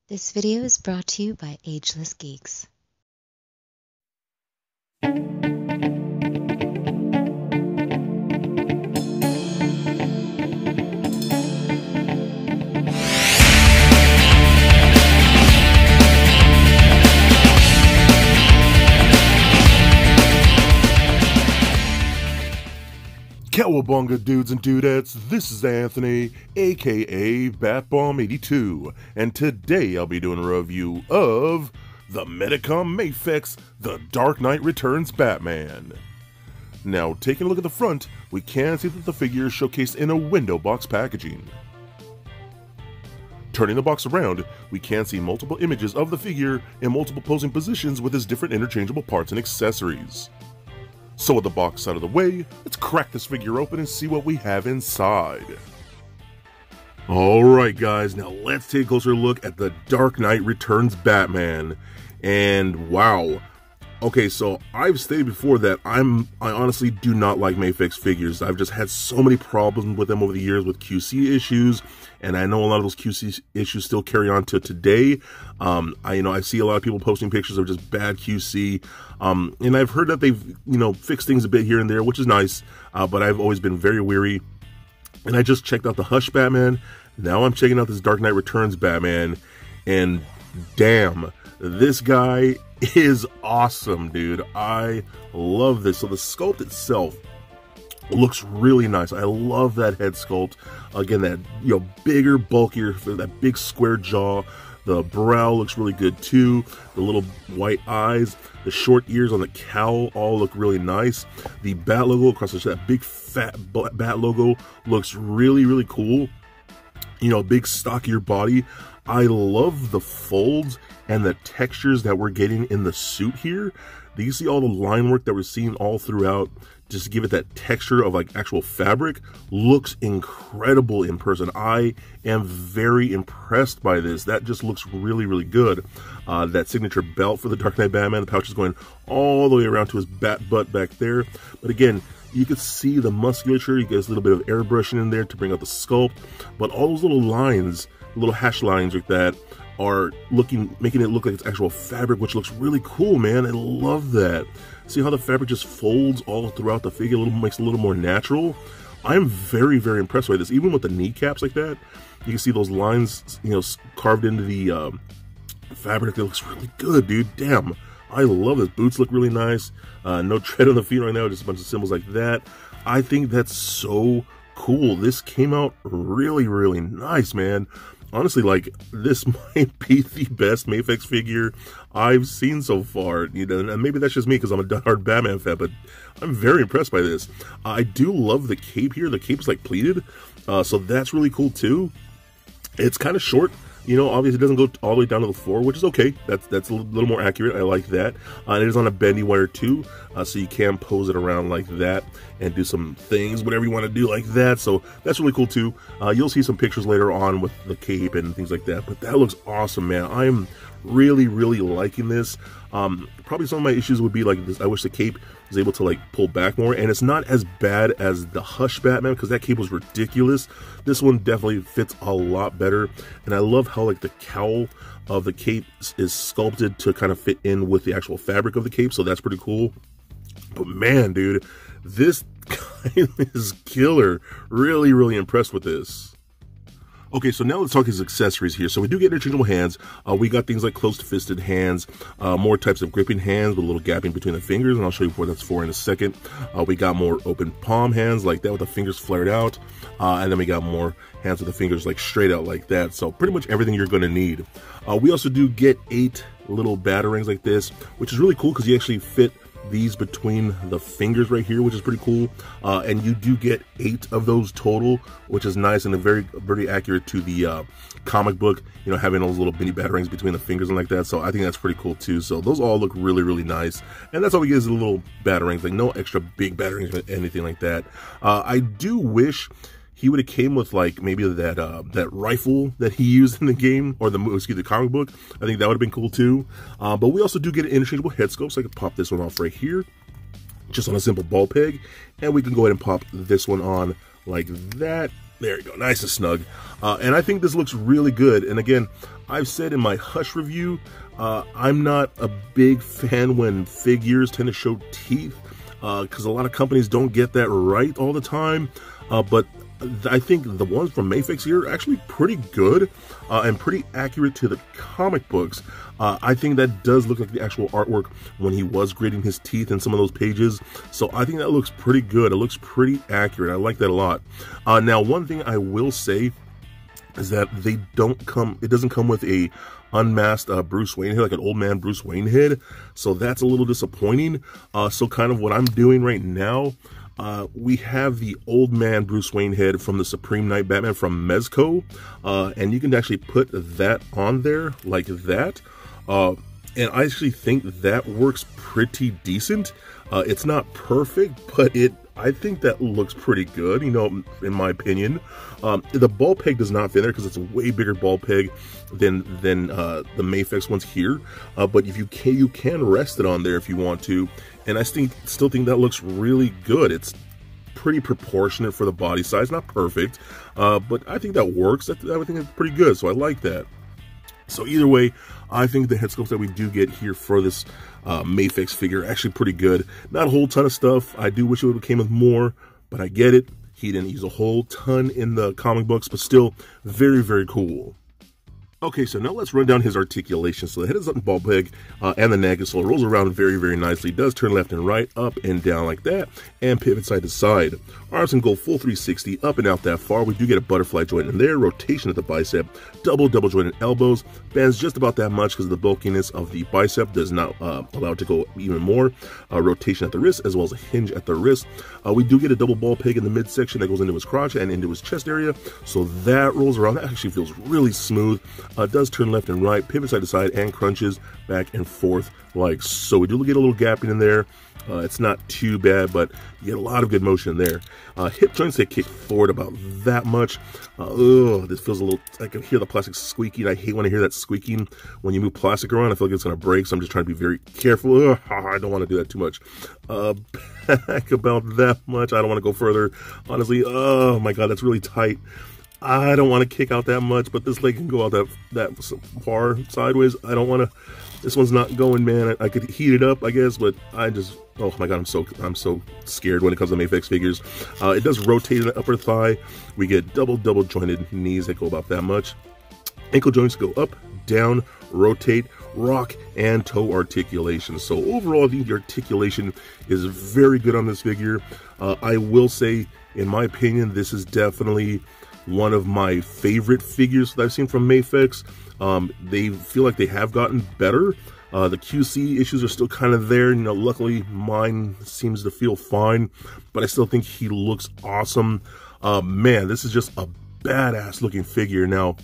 This video is brought to you by Ageless Geeks. Cowabunga dudes and dudettes, this is Anthony, aka Batbomb82, and today I'll be doing a review of the Medicom Mafex, The Dark Knight Returns Batman. Now, taking a look at the front, we can see that the figure is showcased in a window box packaging. Turning the box around, we can see multiple images of the figure in multiple posing positions with his different interchangeable parts and accessories. So with the box out of the way, let's crack this figure open and see what we have inside. Alright guys, now let's take a closer look at the Dark Knight Returns Batman. And wow. Okay, so I've stated before that I honestly do not like Mafex figures. I've just had so many problems with them over the years with QC issues, and I know a lot of those QC issues still carry on to today. I see a lot of people posting pictures of just bad QC, and I've heard that they've fixed things a bit here and there, which is nice. But I've always been very weary. And I just checked out the Hush Batman. Now I'm checking out this Dark Knight Returns Batman, and damn, this guy is awesome, dude. I love this. So the sculpt itself looks really nice. I love that head sculpt. Again, that bigger, bulkier, that big square jaw. The brow looks really good too. The little white eyes, the short ears on the cowl all look really nice. The bat logo across that big fat bat logo looks really, really cool. Big stockier body. I love the folds and the textures that we're getting in the suit here. Do you see all the line work that we're seeing all throughout? Just to give it that texture of like actual fabric. Looks incredible in person. I am very impressed by this. That just looks really, really good. That signature belt for the Dark Knight Batman. The pouch is going all the way around to his bat butt back there. But again, you can see the musculature. You get a little bit of airbrushing in there to bring out the sculpt. But all those little lines, little hash lines like that, are making it look like it's actual fabric, which looks really cool, man. I love that. See how the fabric just folds all throughout the figure, makes it a little more natural. I'm very, very impressed by this. Even with the kneecaps like that, you can see those lines, carved into the fabric. It looks really good, dude. Damn, I love this. Boots look really nice. No tread on the feet right now, just a bunch of symbols like that. I think that's so cool. This came out really, really nice, man. Honestly, like, this might be the best Mafex figure I've seen so far. And maybe that's just me because I'm a diehard Batman fan, but I'm very impressed by this. I do love the cape here. The cape is like pleated, so that's really cool too. It's kind of short. Obviously it doesn't go all the way down to the floor, which is okay. That's a little more accurate. I like that. And it is on a bendy wire too, so you can pose it around like that and do some things, whatever you want to do like that. So that's really cool too. You'll see some pictures later on with the cape and things like that. But that looks awesome, man. I'm really, really liking this. Probably some of my issues would be like this. I wish the cape was able to like pull back more, and it's not as bad as the Hush Batman because that cape was ridiculous. This one definitely fits a lot better, and I love how like the cowl of the cape is sculpted to kind of fit in with the actual fabric of the cape, so that's pretty cool. But man, dude, this guy is killer. Really, really impressed with this. Okay, so now let's talk his accessories here. So we do get interchangeable hands. We got things like closed-fisted hands, more types of gripping hands with a little gapping between the fingers, and I'll show you what that's for in a second. We got more open palm hands like that with the fingers flared out, and then we got more hands with the fingers like straight out like that. So pretty much everything you're going to need. We also do get 8 little batarangs like this, which is really cool because you actually fit these between the fingers right here, which is pretty cool. And you do get 8 of those total, which is nice and very accurate to the comic book, having those little mini batarangs between the fingers and like that. So I think that's pretty cool too. So those all look really, really nice. And that's all we get is the little batarangs, like no extra big batarangs or anything like that. I do wish he would have came with like maybe that rifle that he used in the game, or the comic book. I think that would have been cool too. But we also do get an interchangeable head sculpt, so I can pop this one off right here, just on a simple ball peg, and we can go ahead and pop this one on like that, There you go, nice and snug. And I think this looks really good. And again, I've said in my Hush review, I'm not a big fan when figures tend to show teeth, because a lot of companies don't get that right all the time. But I think the ones from Mafex here are actually pretty good and pretty accurate to the comic books. I think that does look like the actual artwork when he was grading his teeth in some of those pages. So I think that looks pretty good. It looks pretty accurate. I like that a lot. Now, one thing I will say is that it doesn't come with a unmasked Bruce Wayne head, like an old man Bruce Wayne head. So that's a little disappointing. So kind of what I'm doing right now, we have the old man Bruce Wayne head from the Supreme Knight Batman from Medicom, and you can actually put that on there like that. And I actually think that works pretty decent. It's not perfect, but I think that looks pretty good, you know, in my opinion. The ball peg does not fit there because it's a way bigger ball peg than the Mafex ones here. But if you can rest it on there if you want to. And I still think that looks really good. It's pretty proportionate for the body size, not perfect, but I think that works. I think it's pretty good, so I like that. So either way, I think the head sculpts that we do get here for this Mafex figure are actually pretty good. Not a whole ton of stuff. I do wish it would have came with more, but I get it. He didn't use a whole ton in the comic books, but still very, very cool. Okay, so now let's run down his articulation. So the head is up in ball peg, and the neck, so it rolls around very, very nicely. It does turn left and right, up and down like that, and pivot side to side. Arms can go full 360, up and out that far. We do get a butterfly joint in there, rotation at the bicep, double jointed elbows, bends just about that much because the bulkiness of the bicep does not allow it to go even more. Rotation at the wrist, as well as a hinge at the wrist. We do get a double ball peg in the midsection that goes into his crotch and into his chest area, so that rolls around. That actually feels really smooth. It does turn left and right, pivot side to side, and crunches back and forth like so. We do get a little gapping in there. It's not too bad, but you get a lot of good motion there. Hip joints, they kick forward about that much. This feels a little, I can hear the plastic squeaking. I hate when I hear that squeaking when you move plastic around. I feel like it's going to break, so I'm just trying to be very careful. I don't want to do that too much. Back about that much. I don't want to go further. Honestly, oh my God, that's really tight. I don't want to kick out that much, but this leg can go out that far sideways. I don't want to. This one's not going, man. I could heat it up, I guess, but I just, oh my God, I'm so scared when it comes to Mafex figures. It does rotate in the upper thigh. We get double jointed knees that go about that much. Ankle joints go up, down, rotate, rock, and toe articulation. So overall, I think the articulation is very good on this figure. I will say, in my opinion, this is definitely one of my favorite figures that I've seen from Mafex. They feel like they have gotten better. The QC issues are still kind of there. You know, luckily mine seems to feel fine, but I still think he looks awesome. Man, this is just a badass looking figure. Now,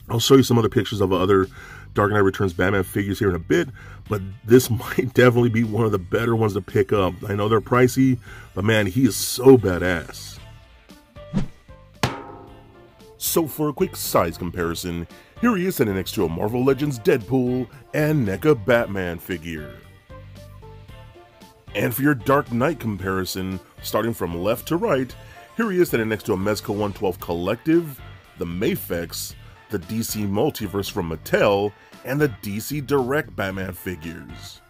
I'll show you some other pictures of other Dark Knight Returns Batman figures here in a bit, but this might definitely be one of the better ones to pick up. I know they're pricey, but man, he is so badass. So for a quick size comparison, here he is sitting next to a Marvel Legends Deadpool and NECA Batman figure. And for your Dark Knight comparison, starting from left to right, here he is sitting next to a Mezco 112 Collective, the Mafex, the DC Multiverse from Mattel, and the DC Direct Batman figures.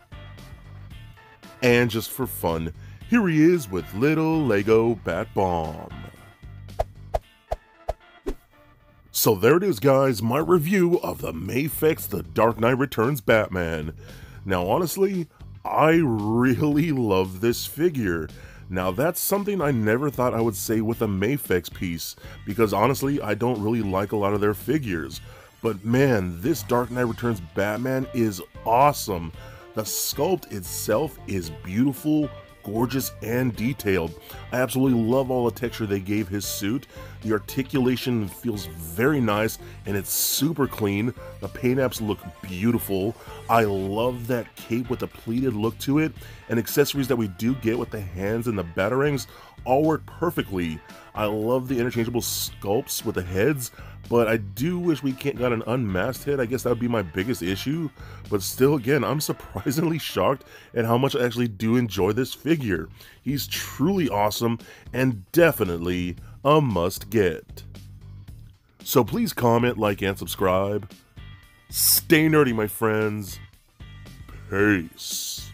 And just for fun, here he is with little Lego Bat Bomb. So there it is, guys, my review of the Mafex The Dark Knight Returns Batman. Now honestly, I really love this figure. Now that's something I never thought I would say with a Mafex piece, because honestly, I don't really like a lot of their figures. But man, this Dark Knight Returns Batman is awesome. The sculpt itself is beautiful, gorgeous, and detailed. I absolutely love all the texture they gave his suit. The articulation feels very nice, and it's super clean. The paint apps look beautiful. I love that cape with the pleated look to it, and accessories that we do get with the hands and the batarangs all work perfectly. I love the interchangeable sculpts with the heads, but I do wish we got an unmasked head. I guess that would be my biggest issue. But still, again, I'm surprisingly shocked at how much I actually do enjoy this figure. He's truly awesome and definitely a must get. So please comment, like, and subscribe. Stay nerdy, my friends. Peace.